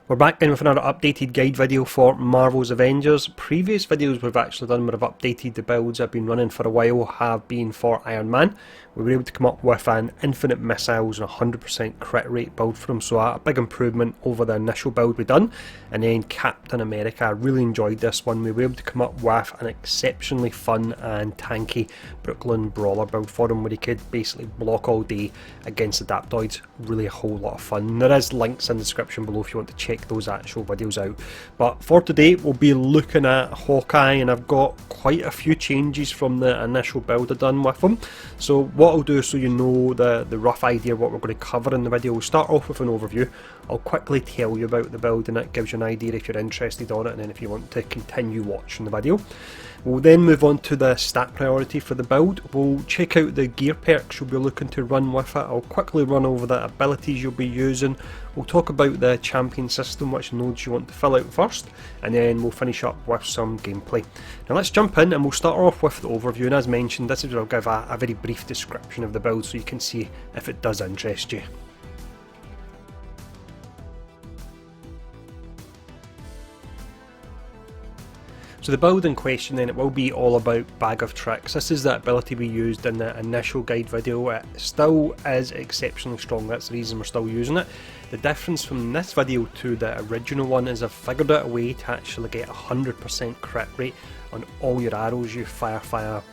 We're back in with another updated guide video for Marvel's Avengers. Previous videos we've actually done where I've updated the builds I've been running for a while have been for Iron Man. We were able to come up with an infinite missiles and 100% crit rate build for him, so a big improvement over the initial build we done. And then Captain America, I really enjoyed this one. We were able to come up with an exceptionally fun and tanky Brooklyn Brawler build for him where he could basically block all day against Adaptoids. Really a whole lot of fun. There is links in the description below if you want to check those actual videos out. But for today we'll be looking at Hawkeye, and I've got quite a few changes from the initial build I've done with him. So what I'll do, so you know the rough idea of what we're going to cover in the video, we'll start off with an overview. I'll quickly tell you about the build and that gives you an idea if you're interested on it, and then if you want to continue watching the video. We'll then move on to the stat priority for the build. We'll check out the gear perks you'll be looking to run with it. I'll quickly run over the abilities you'll be using. We'll talk about the champion system, which nodes you want to fill out first, and then we'll finish up with some gameplay. Now let's jump in and we'll start off with the overview, and as mentioned this is where I'll give a very brief description of the build so you can see if it does interest you. So the build in question then, it will be all about Bag of Tricks. This is the ability we used in the initial guide video. It still is exceptionally strong, that's the reason we're still using it. The difference from this video to the original one is I've figured out a way to actually get 100% crit rate on all your arrows you fire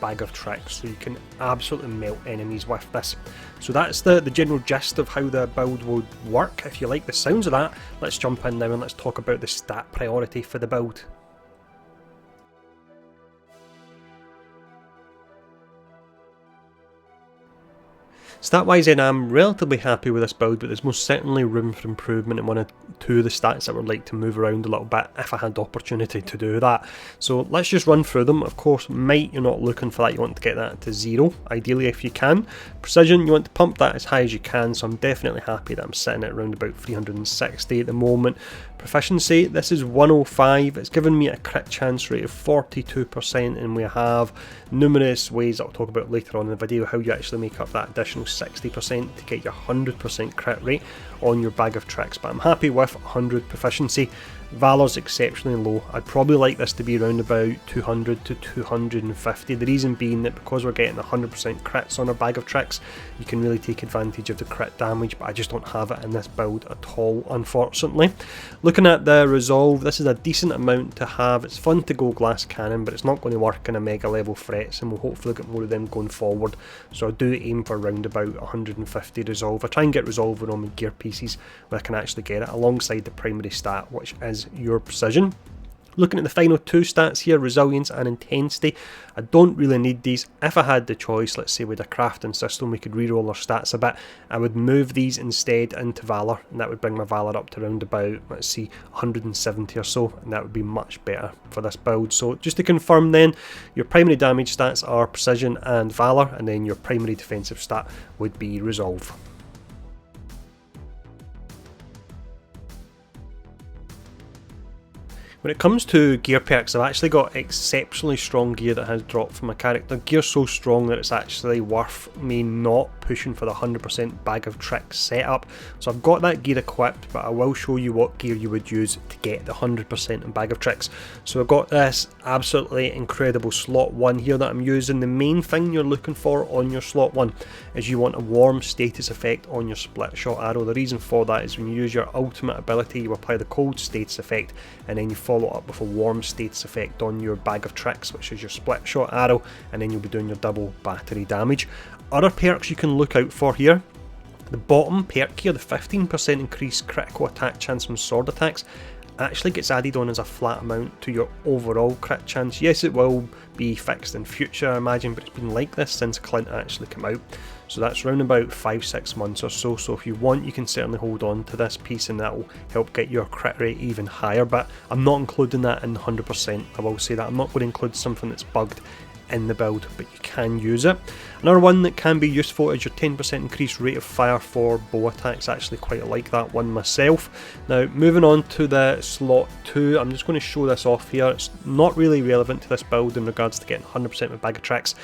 Bag of Tricks, so you can absolutely melt enemies with this. So that's the general gist of how the build would work. If you like the sounds of that, let's jump in now and let's talk about the stat priority for the build. Stat-wise then, I'm relatively happy with this build, but there's most certainly room for improvement in one or two of the stats that I would like to move around a little bit if I had the opportunity to do that. So let's just run through them. Of course, might, you're not looking for that, you want to get that to 0, ideally if you can. Precision, you want to pump that as high as you can, so I'm definitely happy that I'm sitting at around about 360 at the moment. Proficiency, this is 105, it's given me a crit chance rate of 42%, and we have numerous ways that I'll talk about later on in the video how you actually make up that additional 60% to get your 100% crit rate on your Bag of Tricks, but I'm happy with 100 proficiency. Valor's exceptionally low. I'd probably like this to be around about 200 to 250. The reason being that because we're getting 100% crits on our Bag of Tricks, you can really take advantage of the crit damage, but I just don't have it in this build at all, unfortunately. Looking at the resolve, this is a decent amount to have. It's fun to go glass cannon, but it's not going to work in a mega level threats, and we'll hopefully get more of them going forward. So I do aim for around about 150 resolve. I try and get resolve on my gear pieces where I can actually get it alongside the primary stat, which is your precision. Looking at the final two stats here, resilience and intensity, I don't really need these. If I had the choice, let's say with a crafting system we could reroll our stats a bit, I would move these instead into Valor, and that would bring my Valor up to around about, let's see, 170 or so, and that would be much better for this build. So just to confirm then, your primary damage stats are precision and Valor, and then your primary defensive stat would be resolve. When it comes to gear perks, I've actually got exceptionally strong gear that has dropped from my character. Gear's so strong that it's actually worth me not pushing for the 100% Bag of Tricks setup. So I've got that gear equipped, but I will show you what gear you would use to get the 100% in Bag of Tricks. So I've got this absolutely incredible slot 1 here that I'm using. The main thing you're looking for on your slot 1 is you want a warm status effect on your split shot arrow. The reason for that is when you use your ultimate ability, you apply the cold status effect, and then you follow up with a warm status effect on your Bag of Tricks, which is your split shot arrow, and then you'll be doing your double battery damage. Other perks you can look out for here, the bottom perk here, the 15% increased critical attack chance from sword attacks, actually gets added on as a flat amount to your overall crit chance. Yes, it will be fixed in future, I imagine, but it's been like this since Clint actually came out. So that's around about 5-6 months or so. So if you want, you can certainly hold on to this piece and that will help get your crit rate even higher. But I'm not including that in 100%. I will say that I'm not going to include something that's bugged in the build, but you can use it. Another one that can be useful is your 10% increased rate of fire for bow attacks. I actually quite like that one myself. Now moving on to the slot 2, I'm just going to show this off here. It's not really relevant to this build in regards to getting 100% with Bag of Tricks,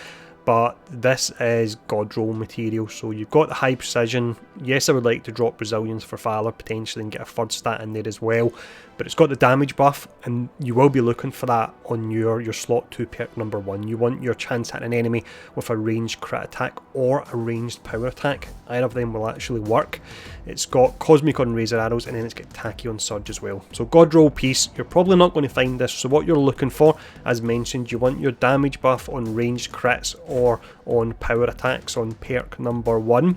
but this is god roll material. So you've got the high precision. Yes, I would like to drop resilience for Valor potentially and get a third stat in there as well, but it's got the damage buff, and you will be looking for that on your slot 2 perk number 1. You want your chance at an enemy with a ranged crit attack or a ranged power attack. Either of them will actually work. It's got Cosmic on Razor Arrows, and then it's got Tacky on Surge as well. So god roll piece, you're probably not going to find this. So what you're looking for, as mentioned, you want your damage buff on ranged crits or on power attacks on perk number 1.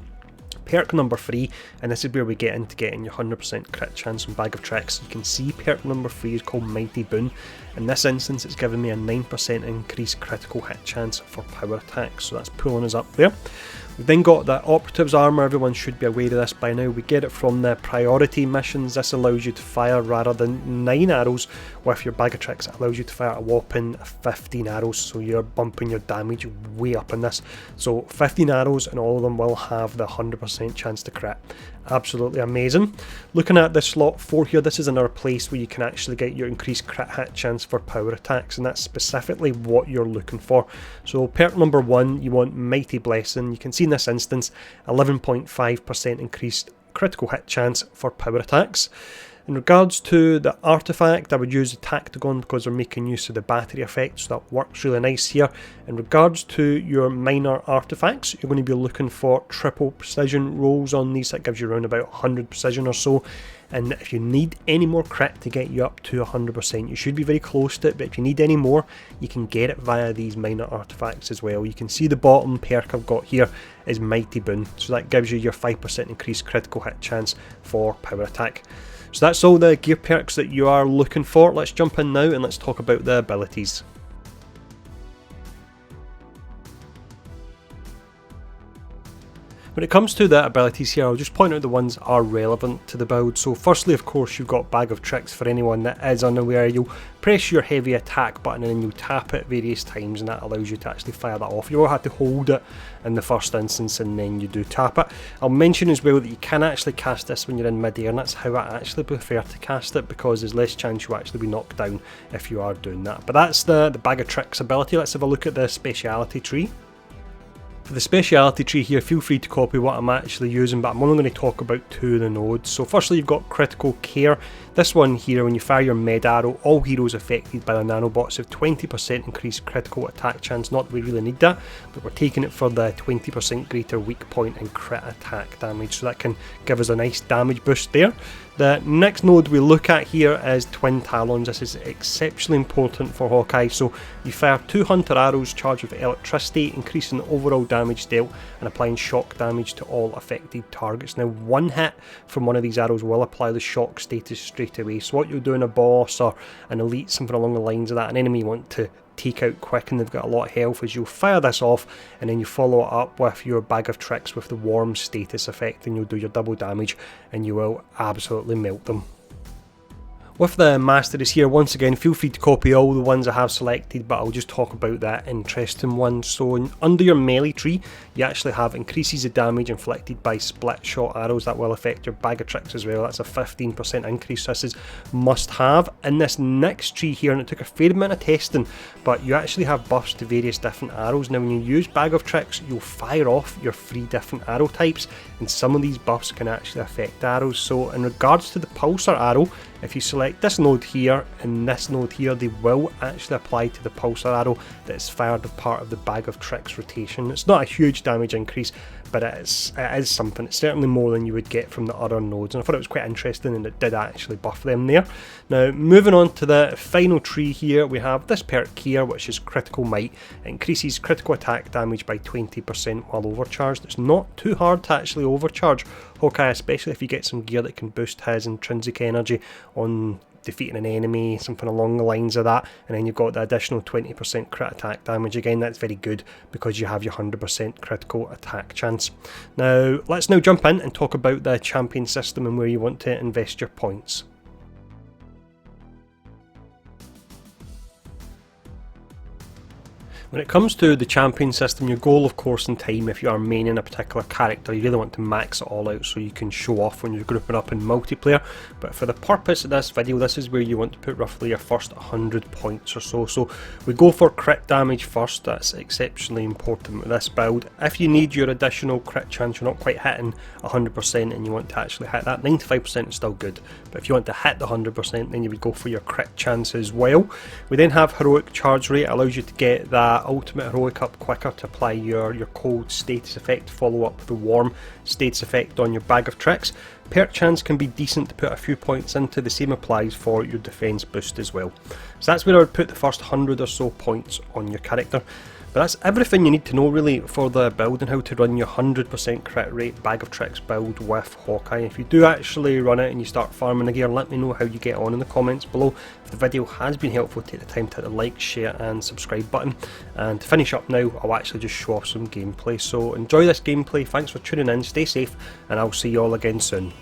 Perk number 3, and this is where we get into getting your 100% crit chance on Bag of Tricks. You can see perk number 3 is called Mighty Boon. In this instance, it's giving me a 9% increased critical hit chance for power attacks, so that's pulling us up there. We've then got the Operative's Armour. Everyone should be aware of this by now. We get it from the priority missions. This allows you to fire, rather than 9 arrows with your Bag of Tricks, it allows you to fire a whopping 15 arrows, so you're bumping your damage way up in this. So 15 arrows, and all of them will have the 100% chance to crit. Absolutely amazing. Looking at the slot 4 here, this is another place where you can actually get your increased crit hit chance for power attacks, and that's specifically what you're looking for. So perk number 1, you want Mighty Blessing. You can see in this instance 11.5% increased critical hit chance for power attacks. In regards to the artifact, I would use the Tactagon because we're making use of the battery effect, so that works really nice here. In regards to your minor artifacts, you're going to be looking for triple precision rolls on these. That gives you around about 100 precision or so. And if you need any more crit to get you up to 100%, you should be very close to it, but if you need any more, you can get it via these minor artifacts as well. You can see the bottom perk I've got here is Mighty Boon, so that gives you your 5% increased critical hit chance for power attack. So that's all the gear perks that you are looking for. Let's jump in now and let's talk about the abilities. When it comes to the abilities here, I'll just point out the ones that are relevant to the build. So firstly, of course, you've got Bag of Tricks. For anyone that is unaware, you'll press your heavy attack button and then you'll tap it various times, and that allows you to actually fire that off. You will have to hold it in the first instance and then you do tap it. I'll mention as well that you can actually cast this when you're in mid-air, and that's how I actually prefer to cast it, because there's less chance you'll actually be knocked down if you are doing that. But that's the Bag of Tricks ability. Let's have a look at the speciality tree. For the speciality tree here, feel free to copy what I'm actually using, but I'm only going to talk about 2 of the nodes. So firstly, you've got critical care. This one here, when you fire your med arrow, all heroes affected by the nanobots have 20% increased critical attack chance. Not that we really need that, but we're taking it for the 20% greater weak point and crit attack damage, so that can give us a nice damage boost there. The next node we look at here is Twin Talons. This is exceptionally important for Hawkeye. So you fire 2 hunter arrows charged with electricity, increasing overall damage dealt and applying shock damage to all affected targets. Now, one hit from one of these arrows will apply the shock status straight away. So what you'll do in a boss or an elite, something along the lines of that, an enemy you want to take out quick and they've got a lot of health, is you'll fire this off and then you follow it up with your Bag of Tricks with the warm status effect, and you'll do your double damage and you will absolutely melt them. With the masteries here, once again, feel free to copy all the ones I have selected, but I'll just talk about that interesting one. So under your melee tree, you actually have increases of damage inflicted by split shot arrows. That will affect your Bag of Tricks as well. That's a 15% increase. This is must have. In this next tree here, and it took a fair amount of testing, but you actually have buffs to various different arrows. Now when you use Bag of Tricks, you'll fire off your 3 different arrow types, and some of these buffs can actually affect arrows. So in regards to the pulsar arrow, if you select this node here and this node here, they will actually apply to the pulsar arrow that is fired as part of the Bag of Tricks rotation. It's not a huge damage increase, but it is something. It's certainly more than you would get from the other nodes, and I thought it was quite interesting, and it did actually buff them there. Now moving on to the final tree here, we have this perk here, which is Critical Might. It increases critical attack damage by 20% while overcharged. It's not too hard to actually overcharge Hawkeye, especially if you get some gear that can boost his intrinsic energy on defeating an enemy, something along the lines of that, and then you've got the additional 20% crit attack damage. Again, that's very good because you have your 100% critical attack chance. Now let's now jump in and talk about the champion system and where you want to invest your points. When it comes to the champion system, your goal of course in time, if you are maining a particular character, you really want to max it all out so you can show off when you're grouping up in multiplayer. But for the purpose of this video, this is where you want to put roughly your first 100 points or so. So we go for crit damage first. That's exceptionally important with this build. If you need your additional crit chance, you're not quite hitting 100% and you want to actually hit that, 95% is still good. But if you want to hit the 100%, then you would go for your crit chance as well. We then have heroic charge rate. It allows you to get that ultimate heroic up quicker to apply your cold status effect, follow up the warm status effect on your bag of tricks. Perk chance can be decent to put a few points into, the same applies for your defense boost as well. So that's where I would put the first 100 or so points on your character. But that's everything you need to know really for the build and how to run your 100% crit rate bag of tricks build with Hawkeye. If you do actually run it and you start farming the gear, let me know how you get on in the comments below. If the video has been helpful, take the time to hit the like, share and subscribe button. And to finish up now, I'll actually just show off some gameplay. So enjoy this gameplay, thanks for tuning in, stay safe, and I'll see you all again soon.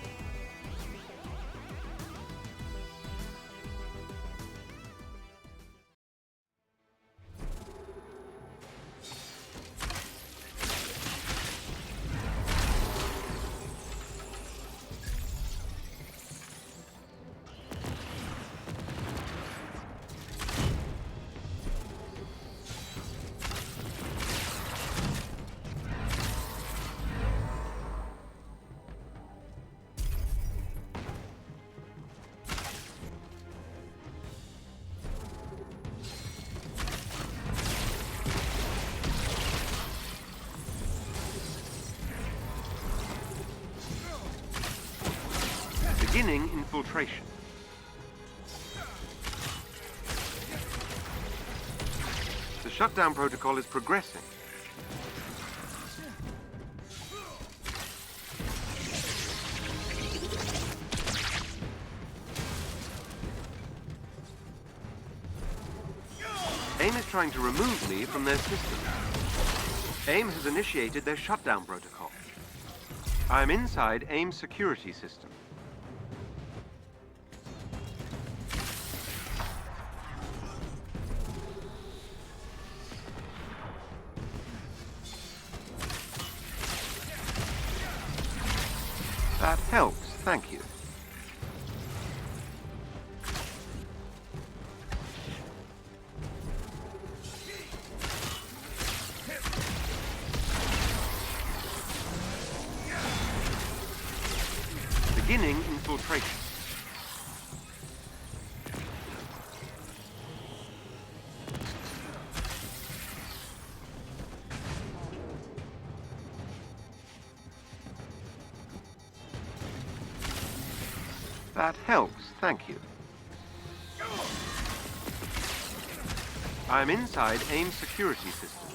Beginning infiltration. The shutdown protocol is progressing. AIM is trying to remove me from their system. AIM has initiated their shutdown protocol. I am inside AIM's security system. That helps, thank you. Beginning infiltration. That helps, thank you. I am inside AIM's security system.